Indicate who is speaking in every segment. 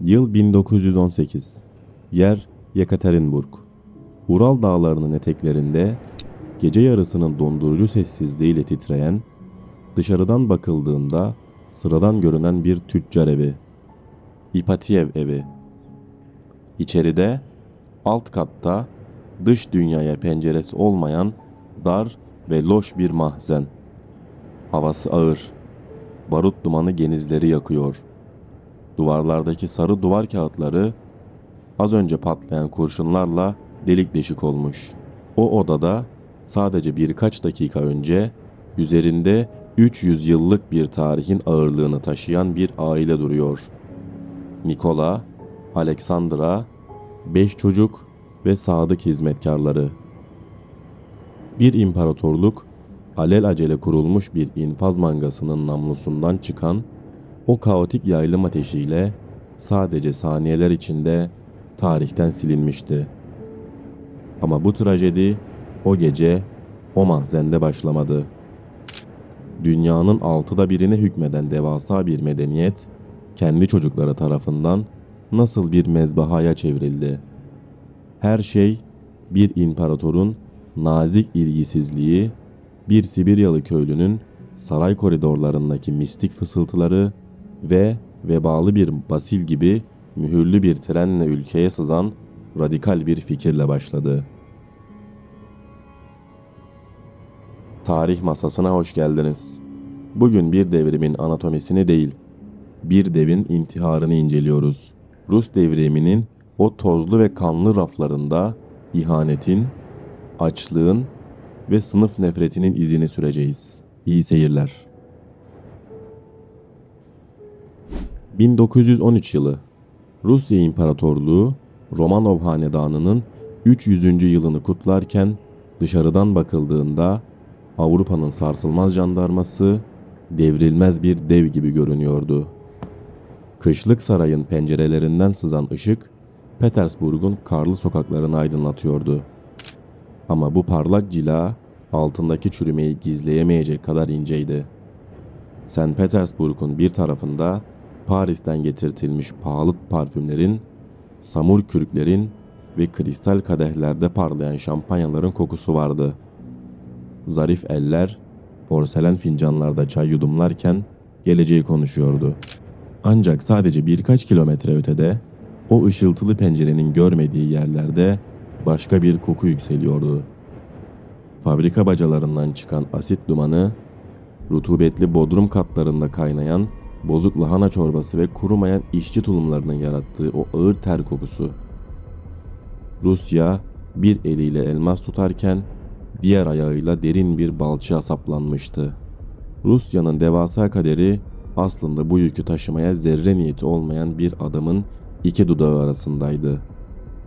Speaker 1: Yıl 1918. Yer Yekaterinburg. Ural dağlarının eteklerinde gece yarısının dondurucu sessizliğiyle titreyen, dışarıdan bakıldığında sıradan görünen bir tüccar evi. İpatiyev evi. İçeride, alt katta dış dünyaya penceresi olmayan dar ve loş bir mahzen. Havası ağır. Barut dumanı genizleri yakıyor. Duvarlardaki sarı duvar kağıtları az önce patlayan kurşunlarla delik deşik olmuş. O odada sadece birkaç dakika önce üzerinde 300 yıllık bir tarihin ağırlığını taşıyan bir aile duruyor. Nikola, Alexandra, 5 çocuk ve sadık hizmetkarları. Bir imparatorluk, alelacele kurulmuş bir infaz mangasının namlusundan çıkan o kaotik yaylım ateşiyle sadece saniyeler içinde tarihten silinmişti. Ama bu trajedi o gece o mahzende başlamadı. Dünyanın 1/6'ine hükmeden devasa bir medeniyet kendi çocukları tarafından nasıl bir mezbahaya çevrildi. Her şey bir imparatorun nazik ilgisizliği, bir Sibiryalı köylünün saray koridorlarındaki mistik fısıltıları ve vebalı bir basil gibi mühürlü bir trenle ülkeye sızan radikal bir fikirle başladı. Tarih masasına hoş geldiniz. Bugün bir devrimin anatomisini değil, bir devin intiharını inceliyoruz. Rus devriminin o tozlu ve kanlı raflarında ihanetin, açlığın ve sınıf nefretinin izini süreceğiz. İyi seyirler. 1913 yılı. Rusya İmparatorluğu Romanov Hanedanı'nın 300. yılını kutlarken dışarıdan bakıldığında Avrupa'nın sarsılmaz jandarması devrilmez bir dev gibi görünüyordu. Kışlık sarayın pencerelerinden sızan ışık Petersburg'un karlı sokaklarını aydınlatıyordu. Ama bu parlak cila altındaki çürümeyi gizleyemeyecek kadar inceydi. St. Petersburg'un bir tarafında Paris'ten getirtilmiş pahalı parfümlerin, samur kürklerin ve kristal kadehlerde parlayan şampanyaların kokusu vardı. Zarif eller, porselen fincanlarda çay yudumlarken geleceği konuşuyordu. Ancak sadece birkaç kilometre ötede, o ışıltılı pencerenin görmediği yerlerde başka bir koku yükseliyordu. Fabrika bacalarından çıkan asit dumanı, rutubetli bodrum katlarında kaynayan bozuk lahana çorbası ve kurumayan işçi tulumlarının yarattığı o ağır ter kokusu. Rusya bir eliyle elmas tutarken diğer ayağıyla derin bir balçığa saplanmıştı. Rusya'nın devasa kaderi aslında bu yükü taşımaya zerre niyeti olmayan bir adamın iki dudağı arasındaydı.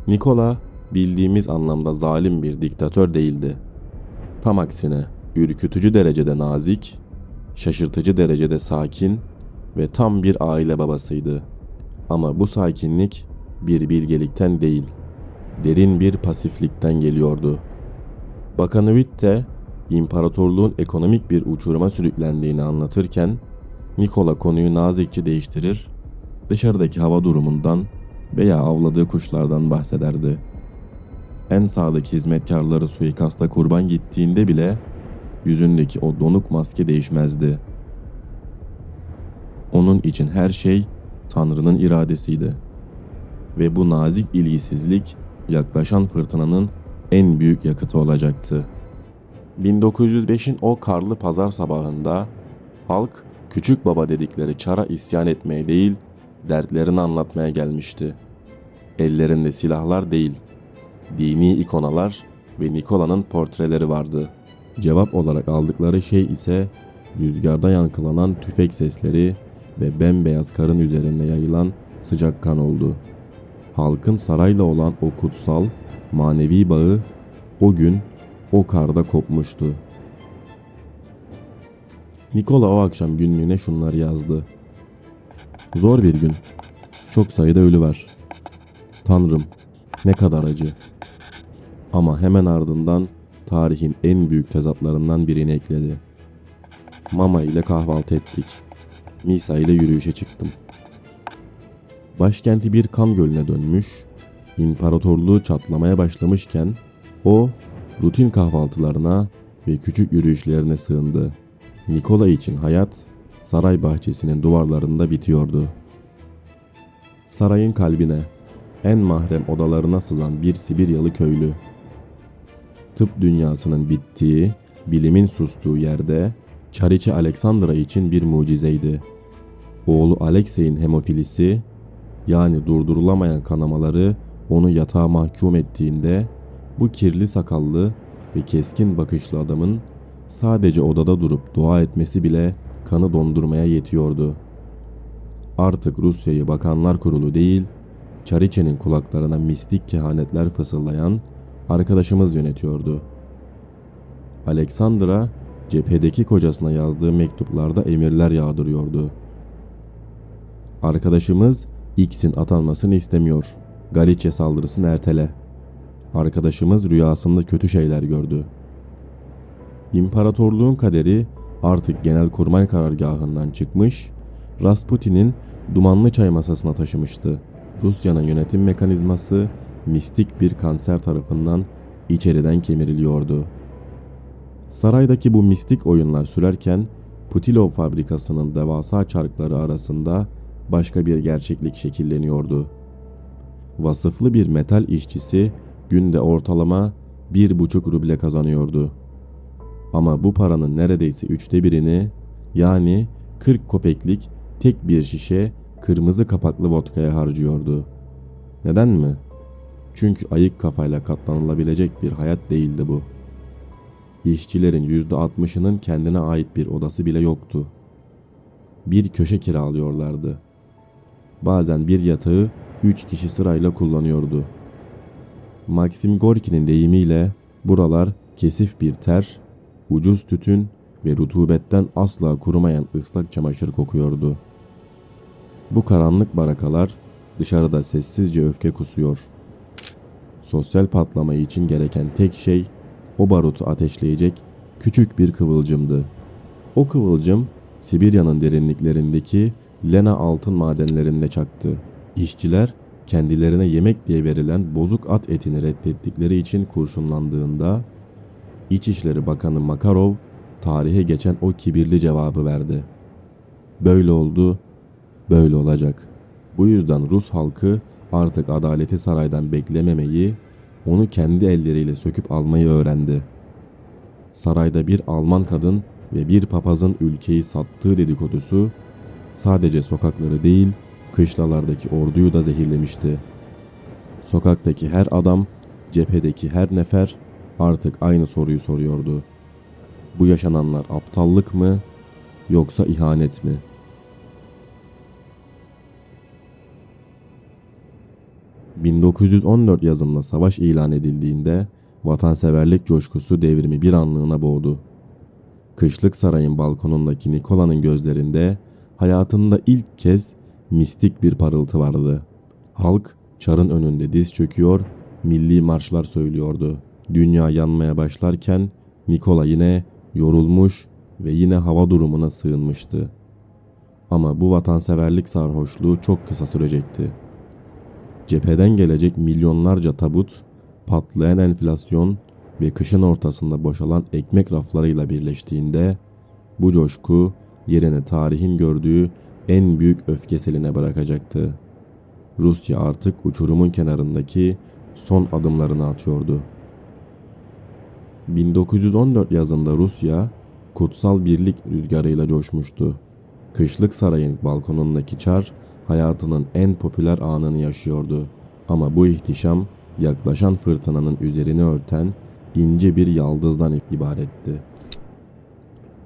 Speaker 1: Nikola bildiğimiz anlamda zalim bir diktatör değildi. Tam aksine ürkütücü derecede nazik, şaşırtıcı derecede sakin ve tam bir aile babasıydı. Ama bu sakinlik bir bilgelikten değil, derin bir pasiflikten geliyordu. Bakanı Witte, imparatorluğun ekonomik bir uçuruma sürüklendiğini anlatırken, Nikola konuyu nazikçe değiştirir, dışarıdaki hava durumundan veya avladığı kuşlardan bahsederdi. En sadık hizmetkarları suikasta kurban gittiğinde bile yüzündeki o donuk maske değişmezdi. Onun için her şey Tanrı'nın iradesiydi. Ve bu nazik ilgisizlik yaklaşan fırtınanın en büyük yakıtı olacaktı. 1905'in o karlı pazar sabahında halk küçük baba dedikleri çara isyan etmeye değil, dertlerini anlatmaya gelmişti. Ellerinde silahlar değil, dini ikonalar ve Nikola'nın portreleri vardı. Cevap olarak aldıkları şey ise rüzgarda yankılanan tüfek sesleri ve bembeyaz karın üzerinde yayılan sıcak kan oldu. Halkın sarayla olan o kutsal, manevi bağı o gün o karda kopmuştu. Nikola o akşam günlüğüne şunları yazdı. Zor bir gün. Çok sayıda ölü var. Tanrım, ne kadar acı. Ama hemen ardından tarihin en büyük tezatlarından birini ekledi. Mama ile kahvaltı ettik. Misa ile yürüyüşe çıktım. Başkenti bir kan gölüne dönmüş, imparatorluğu çatlamaya başlamışken o rutin kahvaltılarına ve küçük yürüyüşlerine sığındı. Nikola için hayat saray bahçesinin duvarlarında bitiyordu. Sarayın kalbine, en mahrem odalarına sızan bir Sibiryalı köylü. Tıp dünyasının bittiği, bilimin sustuğu yerde Çariçe Aleksandra için bir mucizeydi. Oğlu Alexey'in hemofilisi, yani durdurulamayan kanamaları onu yatağa mahkum ettiğinde bu kirli sakallı ve keskin bakışlı adamın sadece odada durup dua etmesi bile kanı dondurmaya yetiyordu. Artık Rusya'yı Bakanlar Kurulu değil, Çariçe'nin kulaklarına mistik kehanetler fısıldayan arkadaşımız yönetiyordu. Aleksandra cephedeki kocasına yazdığı mektuplarda emirler yağdırıyordu. Arkadaşımız X'in atanmasını istemiyor. Galicia saldırısını ertele. Arkadaşımız rüyasında kötü şeyler gördü. İmparatorluğun kaderi artık Genelkurmay karargahından çıkmış, Rasputin'in dumanlı çay masasına taşımıştı. Rusya'nın yönetim mekanizması mistik bir kanser tarafından içeriden kemiriliyordu. Saraydaki bu mistik oyunlar sürerken Putilov fabrikasının devasa çarkları arasında başka bir gerçeklik şekilleniyordu. Vasıflı bir metal işçisi günde ortalama 1,5 ruble kazanıyordu. Ama bu paranın neredeyse 1/3'ini, yani 40 kopeklik tek bir şişe kırmızı kapaklı vodkaya harcıyordu. Neden mi? Çünkü ayık kafayla katlanılabilecek bir hayat değildi bu. İşçilerin %60'ının kendine ait bir odası bile yoktu. Bir köşe kiralıyorlardı. Bazen bir yatağı 3 kişi sırayla kullanıyordu. Maxim Gorki'nin deyimiyle buralar kesif bir ter, ucuz tütün ve rutubetten asla kurumayan ıslak çamaşır kokuyordu. Bu karanlık barakalar dışarıda sessizce öfke kusuyor. Sosyal patlama için gereken tek şey o barutu ateşleyecek küçük bir kıvılcımdı. O kıvılcım Sibirya'nın derinliklerindeki Lena altın madenlerinde çaktı. İşçiler kendilerine yemek diye verilen bozuk at etini reddettikleri için kurşunlandığında İçişleri Bakanı Makarov tarihe geçen o kibirli cevabı verdi. Böyle oldu, böyle olacak. Bu yüzden Rus halkı artık adaleti saraydan beklememeyi, onu kendi elleriyle söküp almayı öğrendi. Sarayda bir Alman kadın ve bir papazın ülkeyi sattığı dedikodusu sadece sokakları değil, kışlalardaki orduyu da zehirlemişti. Sokaktaki her adam, cephedeki her nefer artık aynı soruyu soruyordu. Bu yaşananlar aptallık mı yoksa ihanet mi? ...1914 yazında savaş ilan edildiğinde vatanseverlik coşkusu devrimi bir anlığına boğdu. Kışlık sarayın balkonundaki Nikola'nın gözlerinde hayatında ilk kez mistik bir parıltı vardı. Halk çarın önünde diz çöküyor, milli marşlar söylüyordu. Dünya yanmaya başlarken Nikola yine yorulmuş ve yine hava durumuna sığınmıştı. Ama bu vatanseverlik sarhoşluğu çok kısa sürecekti. Cepheden gelecek milyonlarca tabut, patlayan enflasyon ve kışın ortasında boşalan ekmek raflarıyla birleştiğinde bu coşku yerini tarihin gördüğü en büyük öfke seline bırakacaktı. Rusya artık uçurumun kenarındaki son adımlarını atıyordu. 1914 yazında Rusya kutsal birlik rüzgarıyla coşmuştu. Kışlık sarayın balkonundaki çar hayatının en popüler anını yaşıyordu. Ama bu ihtişam yaklaşan fırtınanın üzerini örten ince bir yaldızdan ibaretti.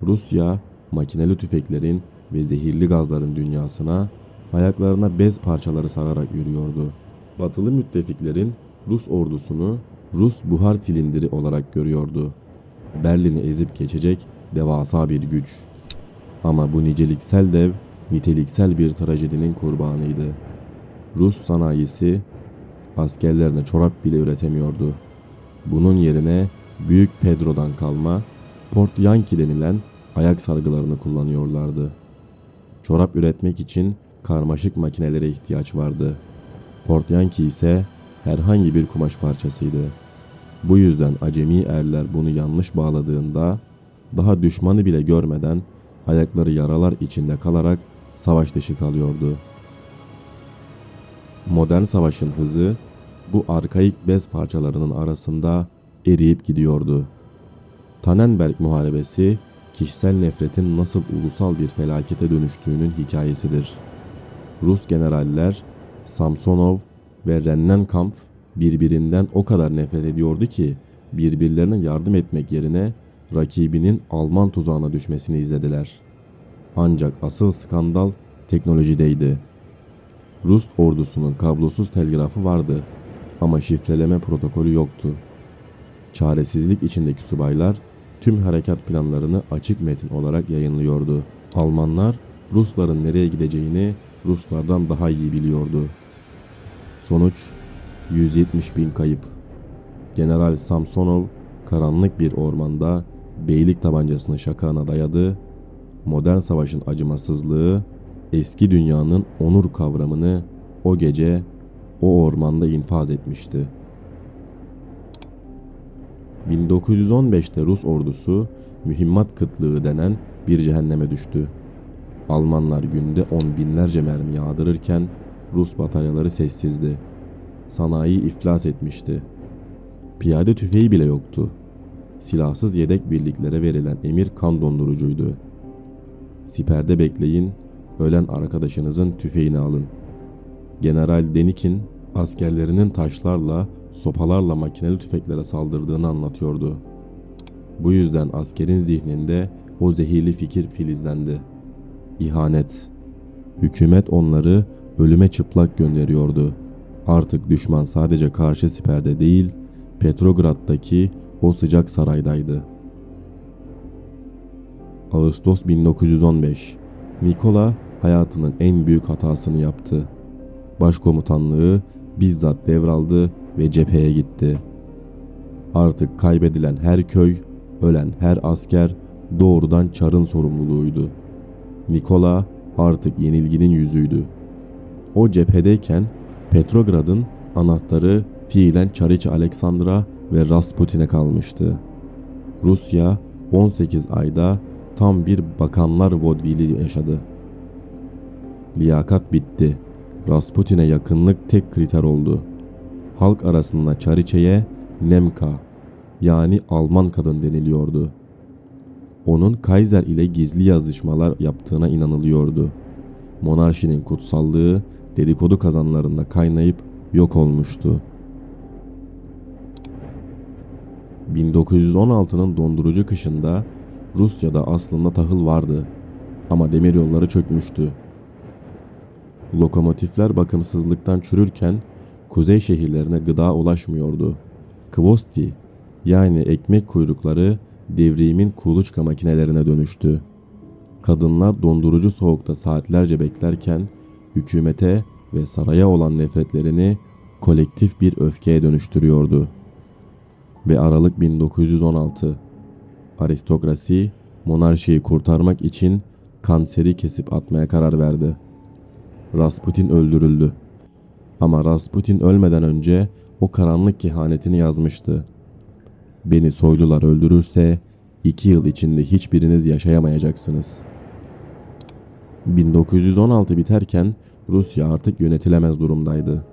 Speaker 1: Rusya makineli tüfeklerin ve zehirli gazların dünyasına ayaklarına bez parçaları sararak yürüyordu. Batılı müttefiklerin Rus ordusunu Rus buhar silindiri olarak görüyordu. Berlin'i ezip geçecek devasa bir güç. Ama bu niceliksel dev niteliksel bir trajedinin kurbanıydı. Rus sanayisi askerlerine çorap bile üretemiyordu. Bunun yerine Büyük Pedro'dan kalma Port Yankee denilen ayak sargılarını kullanıyorlardı. Çorap üretmek için karmaşık makinelere ihtiyaç vardı. Portyankı ise herhangi bir kumaş parçasıydı. Bu yüzden acemi erler bunu yanlış bağladığında daha düşmanı bile görmeden ayakları yaralar içinde kalarak savaş dışı kalıyordu. Modern savaşın hızı bu arkaik bez parçalarının arasında eriyip gidiyordu. Tannenberg Muharebesi, kişisel nefretin nasıl ulusal bir felakete dönüştüğünün hikayesidir. Rus generaller Samsonov ve Rennenkampf birbirinden o kadar nefret ediyordu ki birbirlerine yardım etmek yerine rakibinin Alman tuzağına düşmesini izlediler. Ancak asıl skandal teknolojideydi. Rus ordusunun kablosuz telgrafı vardı ama şifreleme protokolü yoktu. Çaresizlik içindeki subaylar tüm harekat planlarını açık metin olarak yayınlıyordu. Almanlar Rusların nereye gideceğini Ruslardan daha iyi biliyordu. Sonuç 170.000 kayıp. General Samsonov karanlık bir ormanda beylik tabancasını şakağına dayadı. Modern savaşın acımasızlığı, eski dünyanın onur kavramını o gece o ormanda infaz etmişti. 1915'te Rus ordusu mühimmat kıtlığı denen bir cehenneme düştü. Almanlar günde on binlerce mermi yağdırırken Rus bataryaları sessizdi. Sanayi iflas etmişti. Piyade tüfeği bile yoktu. Silahsız yedek birliklere verilen emir kan dondurucuydu. Siperde bekleyin, ölen arkadaşınızın tüfeğini alın. General Denikin askerlerinin taşlarla, sopalarla makineli tüfeklere saldırdığını anlatıyordu. Bu yüzden askerin zihninde o zehirli fikir filizlendi. İhanet. Hükümet onları ölüme çıplak gönderiyordu. Artık düşman sadece karşı siperde değil, Petrograd'daki o sıcak saraydaydı. Ağustos 1915. Nikola hayatının en büyük hatasını yaptı. Başkomutanlığı bizzat devraldı ve cepheye gitti. Artık kaybedilen her köy, ölen her asker doğrudan Çar'ın sorumluluğuydu. Nikola artık yenilginin yüzüydü. O cephedeyken Petrograd'ın anahtarı fiilen Çariç Aleksandr'a ve Rasputin'e kalmıştı. Rusya 18 ayda tam bir bakanlar vodvili yaşadı. Liyakat bitti. Rasputin'e yakınlık tek kriter oldu. Halk arasında Çariçe'ye Nemka yani Alman kadın deniliyordu. Onun Kaiser ile gizli yazışmalar yaptığına inanılıyordu. Monarşinin kutsallığı dedikodu kazanlarında kaynayıp yok olmuştu. 1916'nın dondurucu kışında Rusya'da aslında tahıl vardı ama demiryolları çökmüştü. Lokomotifler bakımsızlıktan çürürken kuzey şehirlerine gıda ulaşmıyordu. Kvosti yani ekmek kuyrukları devrimin kuluçka makinelerine dönüştü. Kadınlar dondurucu soğukta saatlerce beklerken hükümete ve saraya olan nefretlerini kolektif bir öfkeye dönüştürüyordu. Ve Aralık 1916. Aristokrasi monarşiyi kurtarmak için kanseri kesip atmaya karar verdi. Rasputin öldürüldü. Ama Rasputin ölmeden önce o karanlık kehanetini yazmıştı. Beni soylular öldürürse 2 yıl içinde hiçbiriniz yaşayamayacaksınız. 1916 biterken Rusya artık yönetilemez durumdaydı.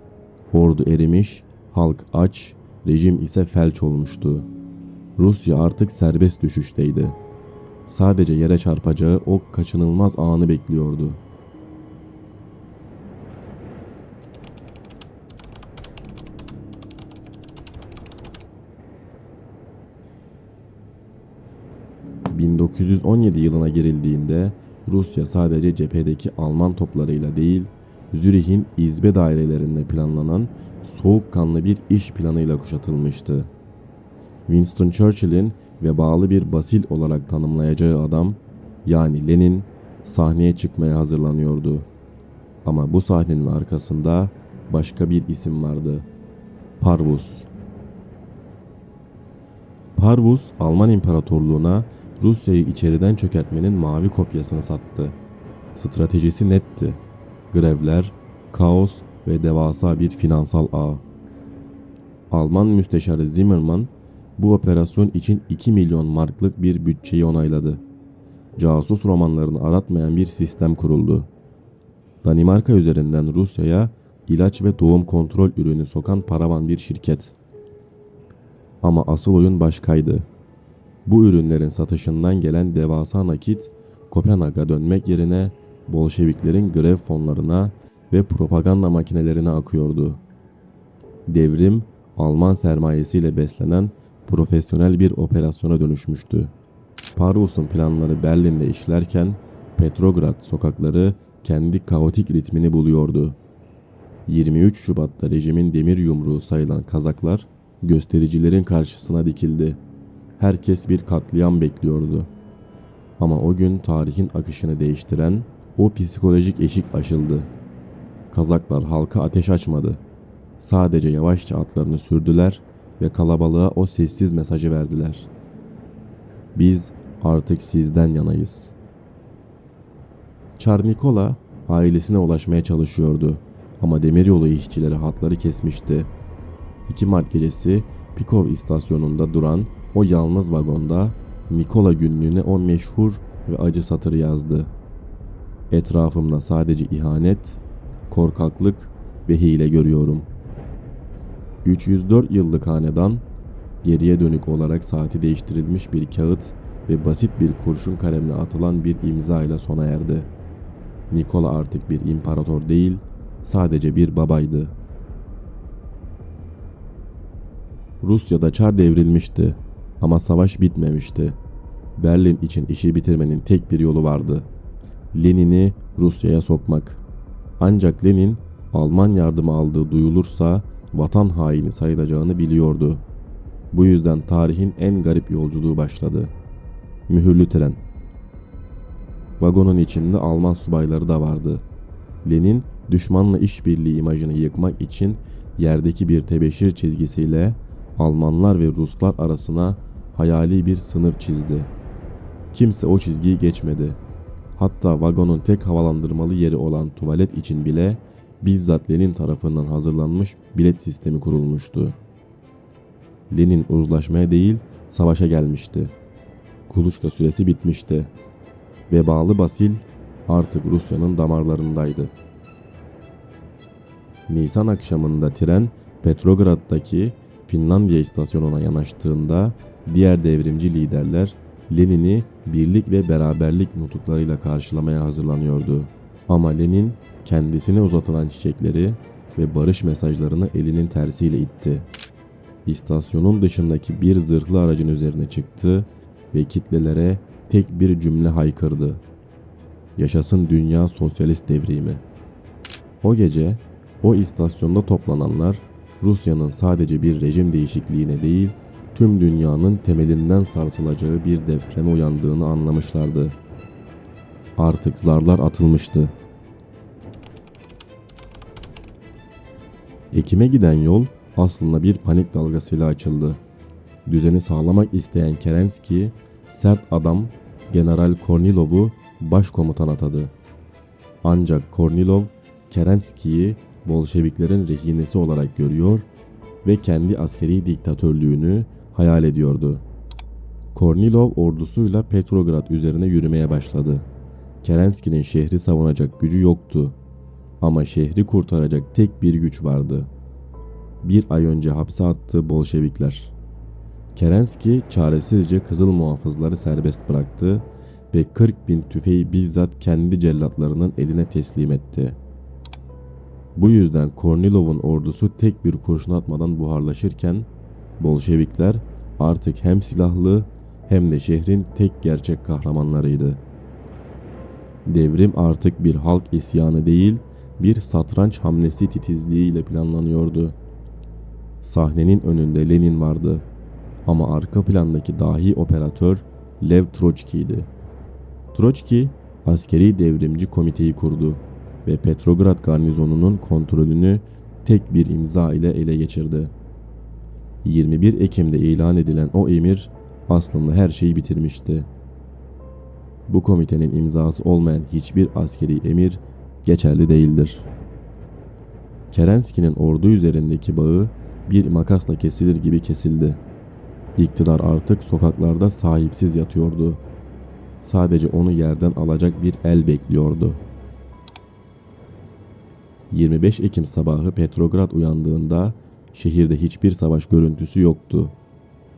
Speaker 1: Ordu erimiş, halk aç, rejim ise felç olmuştu. Rusya artık serbest düşüşteydi. Sadece yere çarpacağı o kaçınılmaz anı bekliyordu. ...1917 yılına girildiğinde Rusya sadece cephedeki Alman toplarıyla değil, Zürih'in izbe dairelerinde planlanan soğukkanlı bir iş planıyla kuşatılmıştı. Winston Churchill'in vebalı bir basil olarak tanımlayacağı adam, yani Lenin, sahneye çıkmaya hazırlanıyordu. Ama bu sahnenin arkasında başka bir isim vardı. Parvus. Parvus, Alman İmparatorluğu'na Rusya'yı içeriden çökertmenin mavi kopyasını sattı. Stratejisi netti. Grevler, kaos ve devasa bir finansal ağ. Alman müsteşarı Zimmermann bu operasyon için 2 milyon marklık bir bütçeyi onayladı. Casus romanlarını aratmayan bir sistem kuruldu. Danimarka üzerinden Rusya'ya ilaç ve doğum kontrol ürünü sokan paravan bir şirket. Ama asıl oyun başkaydı. Bu ürünlerin satışından gelen devasa nakit Kopenhag'a dönmek yerine Bolşeviklerin grev fonlarına ve propaganda makinelerine akıyordu. Devrim, Alman sermayesiyle beslenen profesyonel bir operasyona dönüşmüştü. Parvus'un planları Berlin'de işlerken Petrograd sokakları kendi kaotik ritmini buluyordu. 23 Şubat'ta rejimin demir yumruğu sayılan Kazaklar göstericilerin karşısına dikildi. Herkes bir katliam bekliyordu. Ama o gün tarihin akışını değiştiren o psikolojik eşik aşıldı. Kazaklar halka ateş açmadı. Sadece yavaşça atlarını sürdüler ve kalabalığa o sessiz mesajı verdiler. Biz artık sizden yanayız. Çar Nikola ailesine ulaşmaya çalışıyordu ama demiryolu işçileri hatları kesmişti. 2 Mart gecesi Pikov istasyonunda duran o yalnız vagonda Nikola günlüğüne o meşhur ve acı satırı yazdı. Etrafımda sadece ihanet, korkaklık ve hile görüyorum. 304 yıllık hanedan geriye dönük olarak saati değiştirilmiş bir kağıt ve basit bir kurşun kalemle atılan bir imza ile sona erdi. Nikola artık bir imparator değil, sadece bir babaydı. Rusya'da Çar devrilmişti ama savaş bitmemişti. Berlin için işi bitirmenin tek bir yolu vardı. Lenin'i Rusya'ya sokmak. Ancak Lenin Alman yardımı aldığı duyulursa vatan haini sayılacağını biliyordu. Bu yüzden tarihin en garip yolculuğu başladı. Mühürlü tren. Vagonun içinde Alman subayları da vardı. Lenin düşmanla işbirliği imajını yıkmak için yerdeki bir tebeşir çizgisiyle Almanlar ve Ruslar arasına hayali bir sınır çizdi. Kimse o çizgiyi geçmedi. Hatta vagonun tek havalandırmalı yeri olan tuvalet için bile bizzat Lenin tarafından hazırlanmış bilet sistemi kurulmuştu. Lenin uzlaşmaya değil, savaşa gelmişti. Kuluçka süresi bitmişti. Vebalı basil artık Rusya'nın damarlarındaydı. Nisan akşamında tren Petrograd'daki Finlandiya istasyonuna yanaştığında diğer devrimci liderler Lenin'i birlik ve beraberlik nutuklarıyla karşılamaya hazırlanıyordu. Ama Lenin kendisine uzatılan çiçekleri ve barış mesajlarını elinin tersiyle itti. İstasyonun dışındaki bir zırhlı aracın üzerine çıktı ve kitlelere tek bir cümle haykırdı. Yaşasın dünya sosyalist devrimi. O gece o istasyonda toplananlar Rusya'nın sadece bir rejim değişikliğine değil, tüm dünyanın temelinden sarsılacağı bir depreme uyandığını anlamışlardı. Artık zarlar atılmıştı. Ekim'e giden yol aslında bir panik dalgasıyla açıldı. Düzeni sağlamak isteyen Kerenski, sert adam General Kornilov'u başkomutan atadı. Ancak Kornilov, Kerenski'yi Bolşeviklerin rehinesi olarak görüyor ve kendi askeri diktatörlüğünü hayal ediyordu. Kornilov ordusuyla Petrograd üzerine yürümeye başladı. Kerenski'nin şehri savunacak gücü yoktu. Ama şehri kurtaracak tek bir güç vardı. Bir ay önce hapse attığı Bolşevikler. Kerenski çaresizce Kızıl Muhafızları serbest bıraktı ve 40.000 tüfeği bizzat kendi cellatlarının eline teslim etti. Bu yüzden Kornilov'un ordusu tek bir kurşun atmadan buharlaşırken Bolşevikler artık hem silahlı hem de şehrin tek gerçek kahramanlarıydı. Devrim artık bir halk isyanı değil, bir satranç hamlesi titizliğiyle planlanıyordu. Sahnenin önünde Lenin vardı ama arka plandaki dahi operatör Lev Troçki'ydi. Troçki askeri devrimci komiteyi kurdu ve Petrograd garnizonunun kontrolünü tek bir imza ile ele geçirdi. 21 Ekim'de ilan edilen o emir aslında her şeyi bitirmişti. Bu komitenin imzası olmayan hiçbir askeri emir geçerli değildir. Kerenski'nin ordu üzerindeki bağı bir makasla kesilir gibi kesildi. İktidar artık sokaklarda sahipsiz yatıyordu. Sadece onu yerden alacak bir el bekliyordu. 25 Ekim sabahı Petrograd uyandığında şehirde hiçbir savaş görüntüsü yoktu.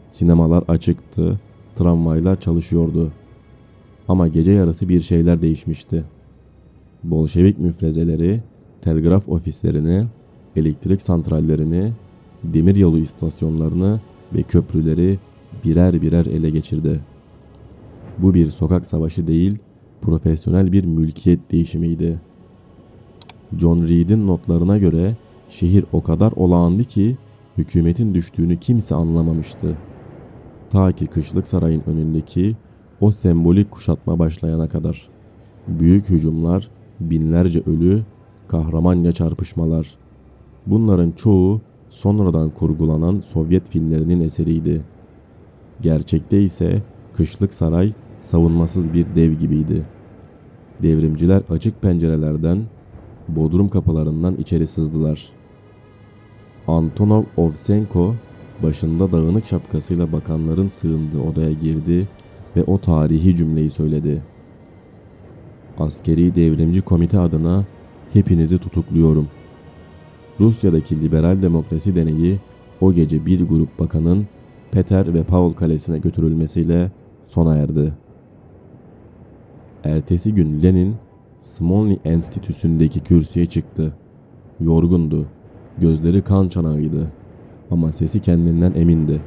Speaker 1: Sinemalar açıktı, tramvaylar çalışıyordu. Ama gece yarısı bir şeyler değişmişti. Bolşevik müfrezeleri telgraf ofislerini, elektrik santrallerini, demiryolu istasyonlarını ve köprüleri birer birer ele geçirdi. Bu bir sokak savaşı değil, profesyonel bir mülkiyet değişimiydi. John Reed'in notlarına göre şehir o kadar olağandı ki hükümetin düştüğünü kimse anlamamıştı. Ta ki Kışlık Saray'ın önündeki o sembolik kuşatma başlayana kadar. Büyük hücumlar, binlerce ölü, kahramanca çarpışmalar. Bunların çoğu sonradan kurgulanan Sovyet filmlerinin eseriydi. Gerçekte ise Kışlık Saray savunmasız bir dev gibiydi. Devrimciler açık pencerelerden, bodrum kapılarından içeri sızdılar. Antonov Ovsenko başında dağınık şapkasıyla bakanların sığındığı odaya girdi ve o tarihi cümleyi söyledi. Askeri Devrimci Komite adına hepinizi tutukluyorum. Rusya'daki liberal demokrasi deneyi o gece bir grup bakanın Peter ve Paul kalesine götürülmesiyle sona erdi. Ertesi gün Lenin Smolny Enstitüsü'ndeki kürsüye çıktı. Yorgundu, gözleri kan çanağıydı ama sesi kendinden emindi.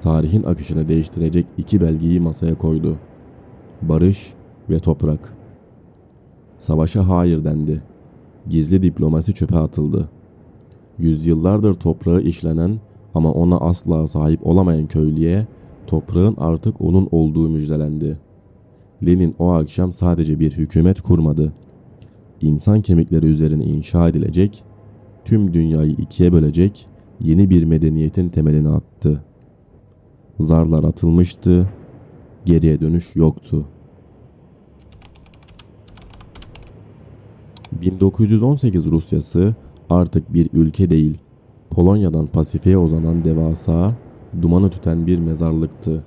Speaker 1: Tarihin akışını değiştirecek iki belgeyi masaya koydu. Barış ve toprak. Savaşa hayır dendi. Gizli diplomasi çöpe atıldı. Yüzyıllardır toprağı işlenen ama ona asla sahip olamayan köylüye toprağın artık onun olduğu müjdelendi. Lenin o akşam sadece bir hükümet kurmadı. İnsan kemikleri üzerine inşa edilecek, tüm dünyayı ikiye bölecek yeni bir medeniyetin temelini attı. Zarlar atılmıştı, geriye dönüş yoktu. 1918 Rusyası artık bir ülke değil, Polonya'dan Pasifik'e uzanan devasa, dumanı tüten bir mezarlıktı.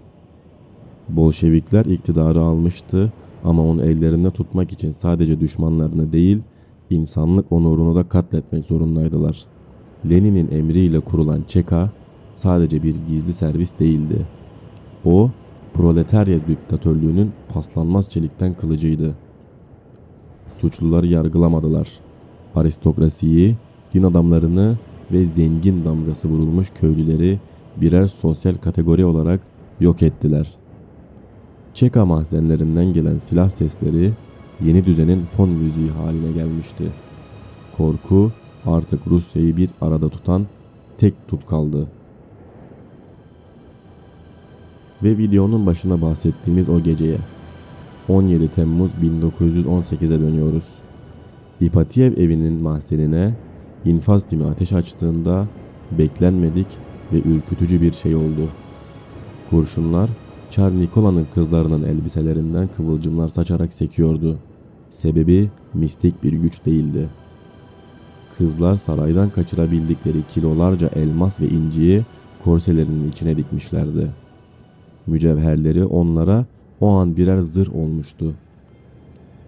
Speaker 1: Bolşevikler iktidarı almıştı ama onu ellerinde tutmak için sadece düşmanlarını değil, insanlık onurunu da katletmek zorundaydılar. Lenin'in emriyle kurulan ÇK sadece bir gizli servis değildi. O, proletarya diktatörlüğünün paslanmaz çelikten kılıcıydı. Suçluları yargılamadılar. Aristokrasiyi, din adamlarını ve zengin damgası vurulmuş köylüleri birer sosyal kategori olarak yok ettiler. Çeka mahzenlerinden gelen silah sesleri yeni düzenin fon müziği haline gelmişti. Korku artık Rusya'yı bir arada tutan tek tutkaldı. Ve videonun başında bahsettiğimiz o geceye, 17 Temmuz 1918'e dönüyoruz. İpatiev evinin mahzenine infaz timi ateş açtığında beklenmedik ve ürkütücü bir şey oldu. Kurşunlar Çar Nikola'nın kızlarının elbiselerinden kıvılcımlar saçarak sekiyordu. Sebebi mistik bir güç değildi. Kızlar saraydan kaçırabildikleri kilolarca elmas ve inciyi korselerinin içine dikmişlerdi. Mücevherleri onlara o an birer zırh olmuştu.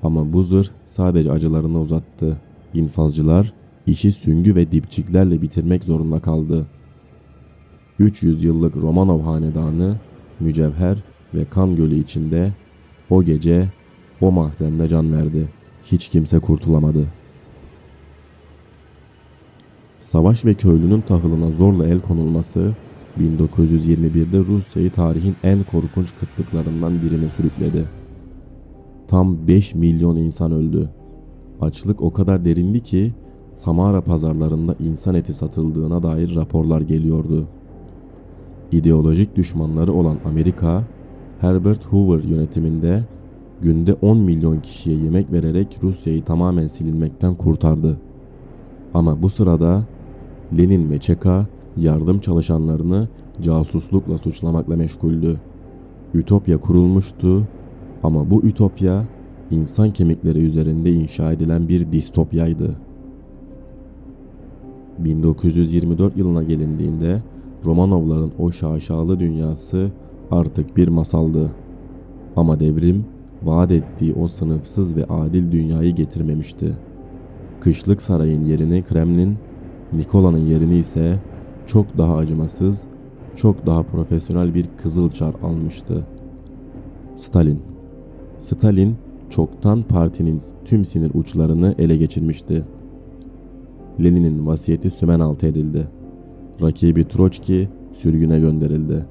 Speaker 1: Ama bu zırh sadece acılarını uzattı. İnfazcılar işi süngü ve dipçiklerle bitirmek zorunda kaldı. 300 yıllık Romanov hanedanı mücevher ve kan gölü içinde o gece o mahzende can verdi. Hiç kimse kurtulamadı. Savaş ve köylünün tahılına zorla el konulması 1921'de Rusya'yı tarihin en korkunç kıtlıklarından birine sürükledi. Tam 5 milyon insan öldü. Açlık o kadar derindi ki Samara pazarlarında insan eti satıldığına dair raporlar geliyordu. İdeolojik düşmanları olan Amerika, Herbert Hoover yönetiminde günde 10 milyon kişiye yemek vererek Rusya'yı tamamen silinmekten kurtardı. Ama bu sırada Lenin ve ÇK yardım çalışanlarını casuslukla suçlamakla meşguldü. Ütopya kurulmuştu ama bu ütopya insan kemikleri üzerinde inşa edilen bir distopyaydı. 1924 yılına gelindiğinde Romanovların o şaşalı dünyası artık bir masaldı. Ama devrim vaat ettiği o sınıfsız ve adil dünyayı getirmemişti. Kışlık sarayın yerini Kremlin, Nikola'nın yerini ise çok daha acımasız, çok daha profesyonel bir Kızılçar almıştı. Stalin çoktan partinin tüm sinir uçlarını ele geçirmişti. Lenin'in vasiyeti sümen altı edildi. Rakibi Troçki sürgüne gönderildi.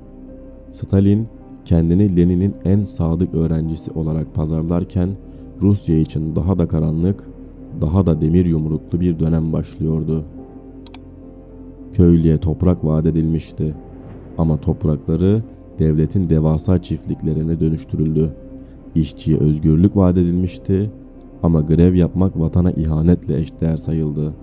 Speaker 1: Stalin kendini Lenin'in en sadık öğrencisi olarak pazarlarken Rusya için daha da karanlık, daha da demir yumruklu bir dönem başlıyordu. Köylüye toprak vaat edilmişti ama toprakları devletin devasa çiftliklerine dönüştürüldü. İşçiye özgürlük vaat edilmişti ama grev yapmak vatana ihanetle eşdeğer sayıldı.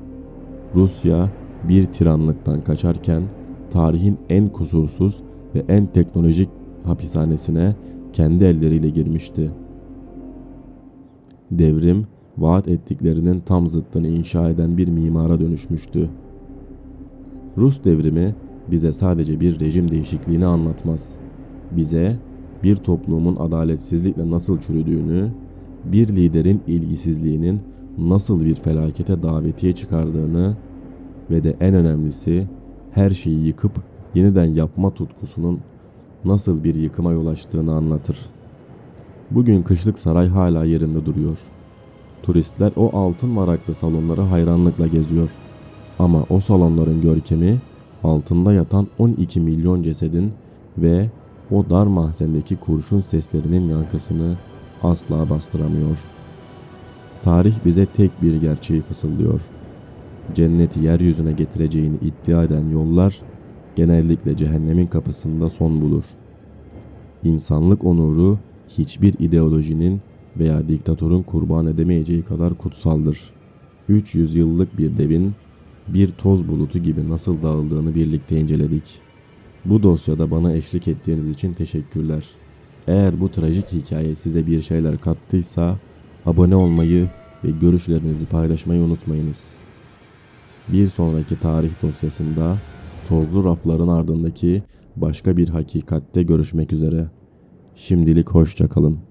Speaker 1: Rusya bir tiranlıktan kaçarken tarihin en kusursuz ve en teknolojik hapishanesine kendi elleriyle girmişti. Devrim, vaat ettiklerinin tam zıttını inşa eden bir mimara dönüşmüştü. Rus devrimi bize sadece bir rejim değişikliğini anlatmaz. Bize bir toplumun adaletsizlikle nasıl çürüdüğünü, bir liderin ilgisizliğinin nasıl bir felakete davetiye çıkardığını ve de en önemlisi her şeyi yıkıp yeniden yapma tutkusunun nasıl bir yıkıma yol açtığını anlatır. Bugün Kışlık Saray hala yerinde duruyor. Turistler o altın varaklı salonları hayranlıkla geziyor. Ama o salonların görkemi altında yatan 12 milyon cesedin ve o dar mahzendeki kurşun seslerinin yankısını asla bastıramıyor. Tarih bize tek bir gerçeği fısıldıyor. Cenneti yeryüzüne getireceğini iddia eden yollar genellikle cehennemin kapısında son bulur. İnsanlık onuru hiçbir ideolojinin veya diktatörün kurban edemeyeceği kadar kutsaldır. 300 yıllık bir devin bir toz bulutu gibi nasıl dağıldığını birlikte inceledik. Bu dosyada bana eşlik ettiğiniz için teşekkürler. Eğer bu trajik hikaye size bir şeyler kattıysa abone olmayı ve görüşlerinizi paylaşmayı unutmayınız. Bir sonraki tarih dosyasında tozlu rafların ardındaki başka bir hakikatte görüşmek üzere. Şimdilik hoşça kalın.